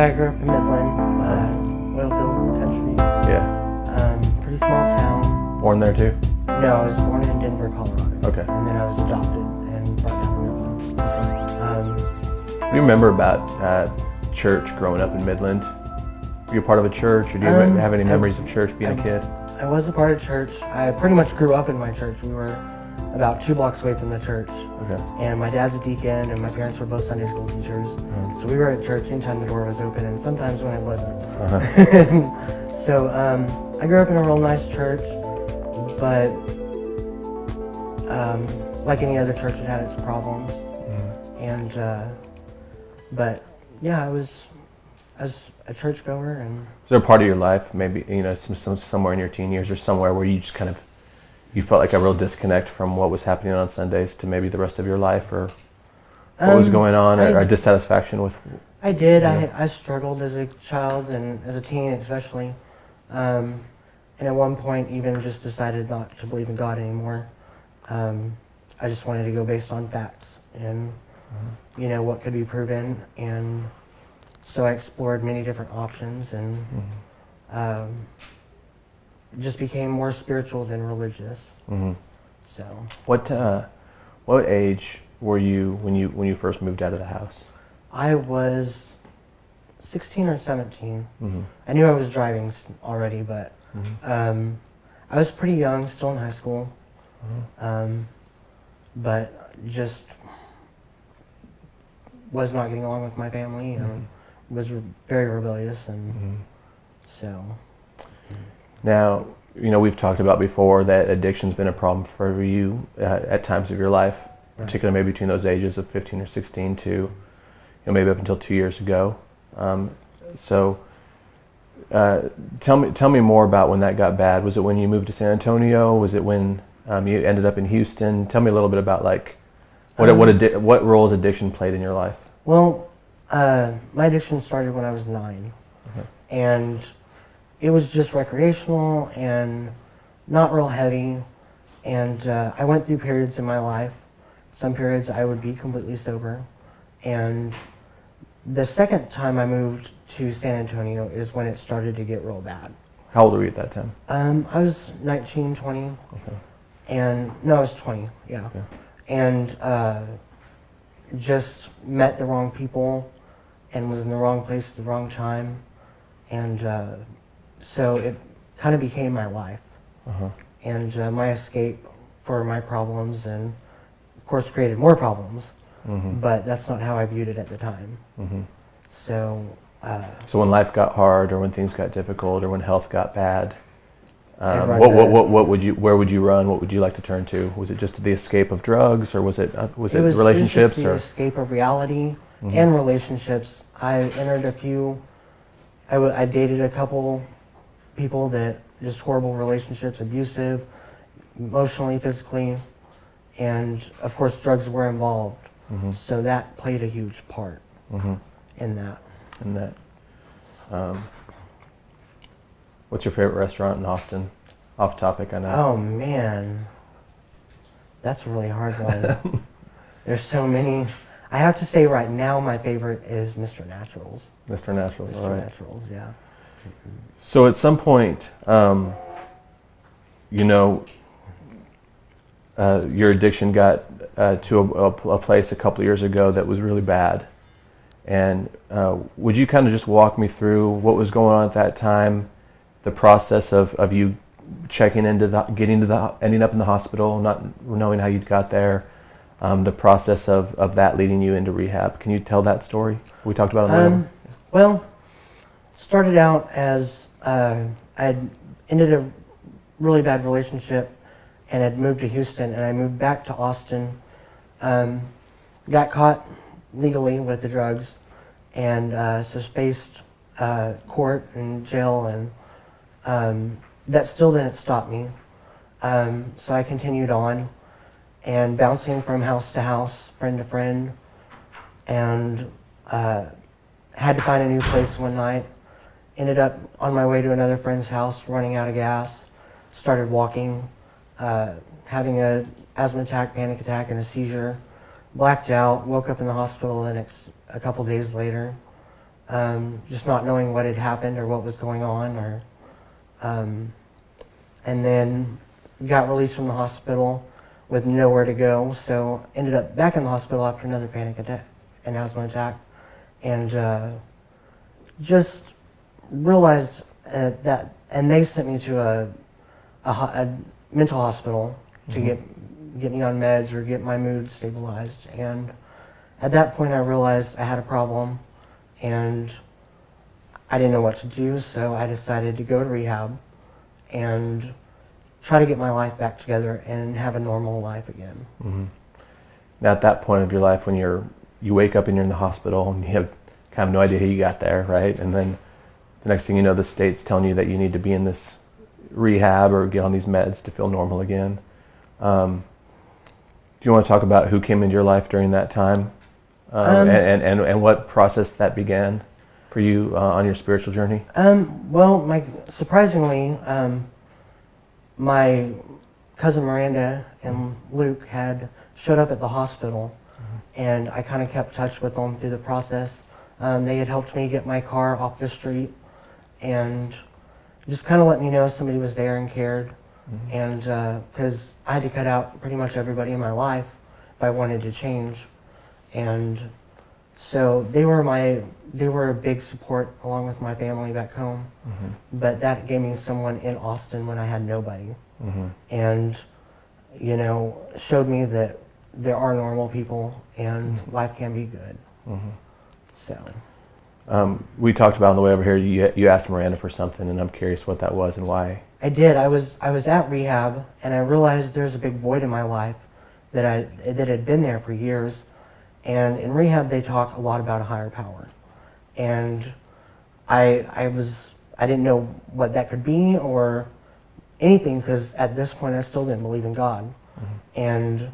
I grew up in Midland, Oilfield Country. Yeah. Pretty small town. Born there too? No, I was born in Denver, Colorado. Okay. And then I was adopted and brought down to Midland. What do you remember about church growing up in Midland? Were you part of a church, or do you have any memories of church being a kid? I was a part of church. I pretty much grew up in my church. We were about 2 blocks away from the church. Okay. And my dad's a deacon, and my parents were both Sunday school teachers. So we were at church anytime the door was open, and sometimes when it wasn't. So I grew up in a real nice church, but like any other church, it had its problems. And but yeah, I was a churchgoer. And is there a part of your life, maybe somewhere in your teen years or somewhere, where you just kind of you felt like a real disconnect from what was happening on Sundays to maybe the rest of your life, or what was going on, or dissatisfaction with? I did. I struggled as a child and as a teen especially. And at one point even just decided not to believe in God anymore. I just wanted to go based on facts and what could be proven. And so I explored many different options and just became more spiritual than religious. So what age were you when you first moved out of the house? I was 16 or 17. I knew I was driving already, but I was pretty young, still in high school, but just was not getting along with my family and was very rebellious, and so. Now, we've talked about before that addiction's been a problem for you at times of your life, particularly maybe between those ages of 15 or 16 to maybe up until 2 years ago. So tell me more about when that got bad. Was it when you moved to San Antonio? Was it when you ended up in Houston? Tell me a little bit about what role has addiction played in your life? Well, my addiction started when I was 9, and it was just recreational and not real heavy. And I went through periods in my life. Some periods I would be completely sober, and the second time I moved to San Antonio is when it started to get real bad. How old were you at that time? I was 19, 20. Okay. And no, I was 20, yeah. Okay. And just met the wrong people and was in the wrong place at the wrong time. And so it kind of became my life. And my escape for my problems, and of course created more problems. But that's not how I viewed it at the time. So when life got hard, or when things got difficult, or when health got bad, where would you run? What would you like to turn to? Was it just the escape of drugs, or was it relationships? It was just the escape of reality and relationships. I entered a few. I dated a couple people that just horrible relationships, abusive, emotionally, physically, and of course drugs were involved. So that played a huge part in that. What's your favorite restaurant in Austin? Off topic, I know. Oh man, that's a really hard one. There's so many. I have to say right now my favorite is Mr. Naturals. Mr. Naturals, all right. Naturals, yeah. So at some point, your addiction got to a place a couple of years ago that was really bad. And would you kind of just walk me through what was going on at that time, the process of you checking into ending up in the hospital, not knowing how you got there, the process of that leading you into rehab? Can you tell that story? We talked about it earlier. Well, started out as I had ended a really bad relationship and had moved to Houston, and I moved back to Austin. Got caught legally with the drugs, and so faced court and jail, and that still didn't stop me. So I continued on and bouncing from house to house, friend to friend, and had to find a new place one night. Ended up on my way to another friend's house, running out of gas, started walking, having a asthma attack, panic attack, and a seizure. Blacked out, woke up in the hospital a couple days later. just not knowing what had happened or what was going on, and then got released from the hospital with nowhere to go. So ended up back in the hospital after another panic attack, an asthma attack, and just realized that, and they sent me to a mental hospital to get me on meds or get my mood stabilized. And at that point, I realized I had a problem, and I didn't know what to do. So I decided to go to rehab and try to get my life back together and have a normal life again. Mm-hmm. Now, at that point of your life, when you wake up and you're in the hospital and you have kind of no idea how you got there, right? And then the next thing you know, the state's telling you that you need to be in this rehab or get on these meds to feel normal again. Do you want to talk about who came into your life during that time, and what process that began for you on your spiritual journey? Well, surprisingly, my cousin Miranda and Luke had showed up at the hospital, and I kind of kept touch with them through the process. They had helped me get my car off the street and just kind of let me know somebody was there and cared. And because I had to cut out pretty much everybody in my life if I wanted to change. And so they were a big support along with my family back home. But that gave me someone in Austin when I had nobody. And, showed me that there are normal people and life can be good. So. We talked about on the way over here, you asked Miranda for something, and I'm curious what that was and why. I did. I was at rehab, and I realized there's a big void in my life that had been there for years. And in rehab, they talk a lot about a higher power, and I didn't know what that could be or anything, because at this point I still didn't believe in God. And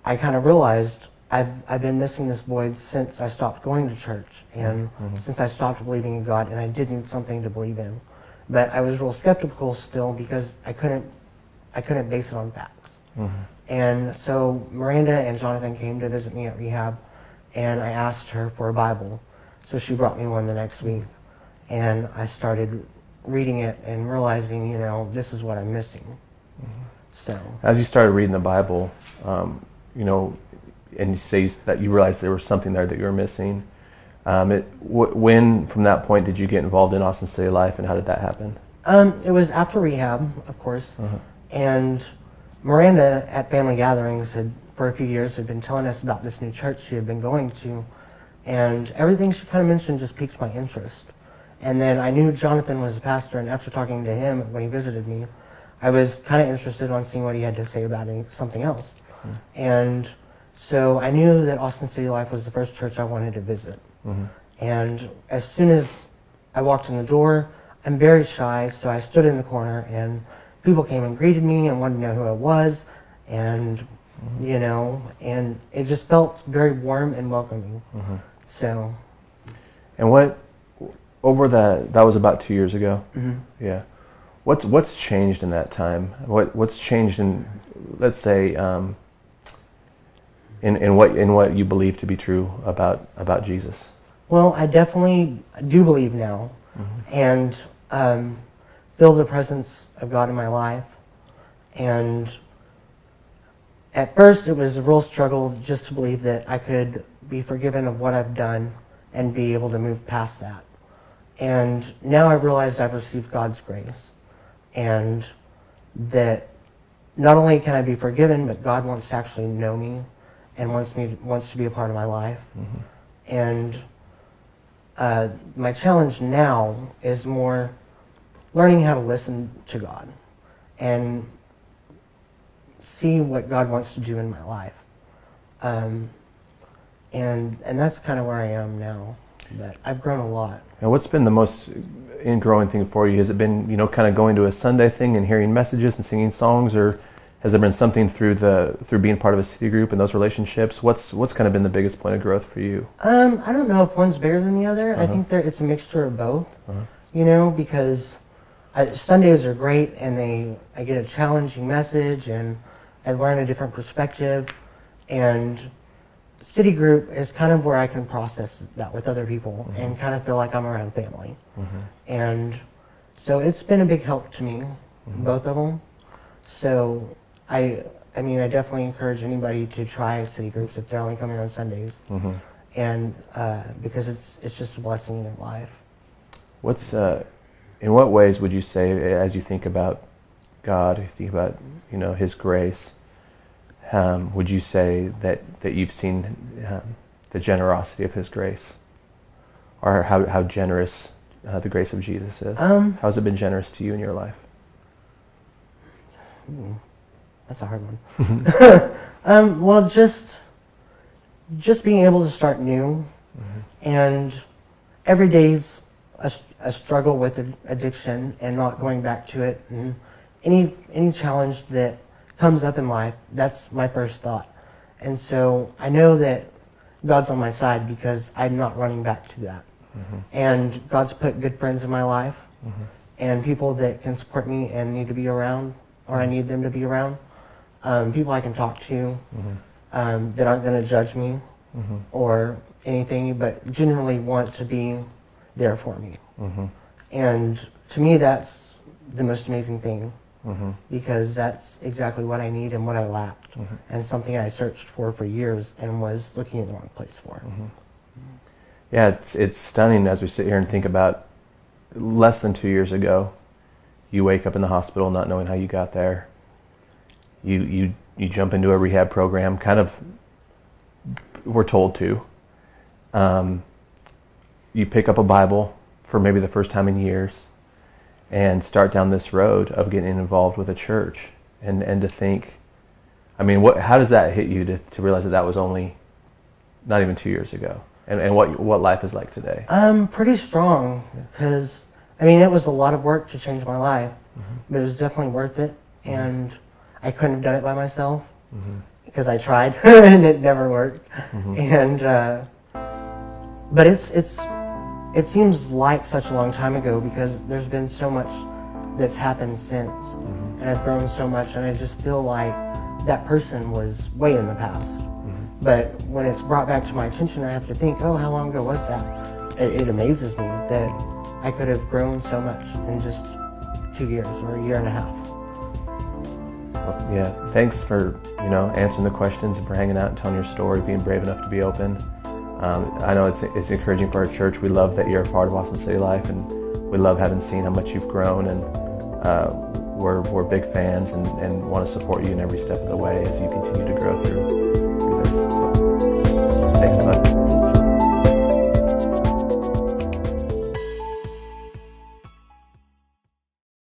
I kind of realized I've been missing this void since I stopped going to church, and since I stopped believing in God, and I did need something to believe in. But I was real skeptical still because I couldn't base it on facts. And so Miranda and Jonathan came to visit me at rehab, and I asked her for a Bible. So she brought me one the next week, and I started reading it and realizing, this is what I'm missing. So as you started reading the Bible, and you say that you realized there was something there that you were missing. When, from that point, did you get involved in Austin City Life, and how did that happen? It was after rehab, of course. And Miranda at family gatherings for a few years had been telling us about this new church she had been going to, and everything she kind of mentioned just piqued my interest. And then I knew Jonathan was a pastor, and after talking to him when he visited me, I was kind of interested on seeing what he had to say about something else. And so I knew that Austin City Life was the first church I wanted to visit. And as soon as I walked in the door, I'm very shy, so I stood in the corner, and people came and greeted me and wanted to know who I was, and and it just felt very warm and welcoming. So. And what over that was about 2 years ago. Yeah. What's changed in that time? What's changed in, let's say, in what you believe to be true about Jesus? Well, I definitely do believe now, and feel the presence of God in my life. And at first, it was a real struggle just to believe that I could be forgiven of what I've done and be able to move past that. And now I've realized I've received God's grace, and that not only can I be forgiven, but God wants to actually know me and wants to be a part of my life. And my challenge now is more learning how to listen to God and see what God wants to do in my life. And that's kind of where I am now. But I've grown a lot. And what's been the most ingrowing thing for you? Has it been, kind of going to a Sunday thing and hearing messages and singing songs, or has there been something through being part of a city group and those relationships? What's kind of been the biggest point of growth for you? I don't know if one's bigger than the other. I think it's a mixture of both. Because Sundays are great, and I get a challenging message, and I learn a different perspective, and city group is kind of where I can process that with other people and kind of feel like I'm around family. And so it's been a big help to me, both of them. So I mean, I definitely encourage anybody to try city groups if they're only coming on Sundays, and because it's just a blessing in your life. What's in what ways would you say, as you think about God, you think about His grace, would you say that you've seen the generosity of His grace, or how generous the grace of Jesus is? How has it been generous to you in your life? That's a hard one. Well, just being able to start new, and every day's a struggle with addiction and not going back to it, and any challenge that comes up in life, that's my first thought. And so I know that God's on my side because I'm not running back to that. And God's put good friends in my life, and people that can support me and need to be around, or I need them to be around. People I can talk to that aren't going to judge me or anything, but generally want to be there for me. And to me, that's the most amazing thing, because that's exactly what I need and what I lacked, and something I searched for years and was looking in the wrong place for. Yeah, it's stunning as we sit here and think about less than 2 years ago, you wake up in the hospital not knowing how you got there. You jump into a rehab program, kind of, we're told to. You pick up a Bible for maybe the first time in years and start down this road of getting involved with a church. And to think, I mean, how does that hit you to realize that was only not even 2 years ago? And what life is like today? Pretty strong, because, I mean, it was a lot of work to change my life, but it was definitely worth it, and I couldn't have done it by myself, because I tried, and it never worked. And but it seems like such a long time ago, because there's been so much that's happened since, and I've grown so much, and I just feel like that person was way in the past. But when it's brought back to my attention, I have to think, oh, how long ago was that? It amazes me that I could have grown so much in just 2 years or a year and a half. Well, yeah, thanks for answering the questions and for hanging out and telling your story, being brave enough to be open. I know it's encouraging for our church. We love that you're a part of Austin City Life, and we love having seen how much you've grown, and we're big fans and want to support you in every step of the way as you continue to grow through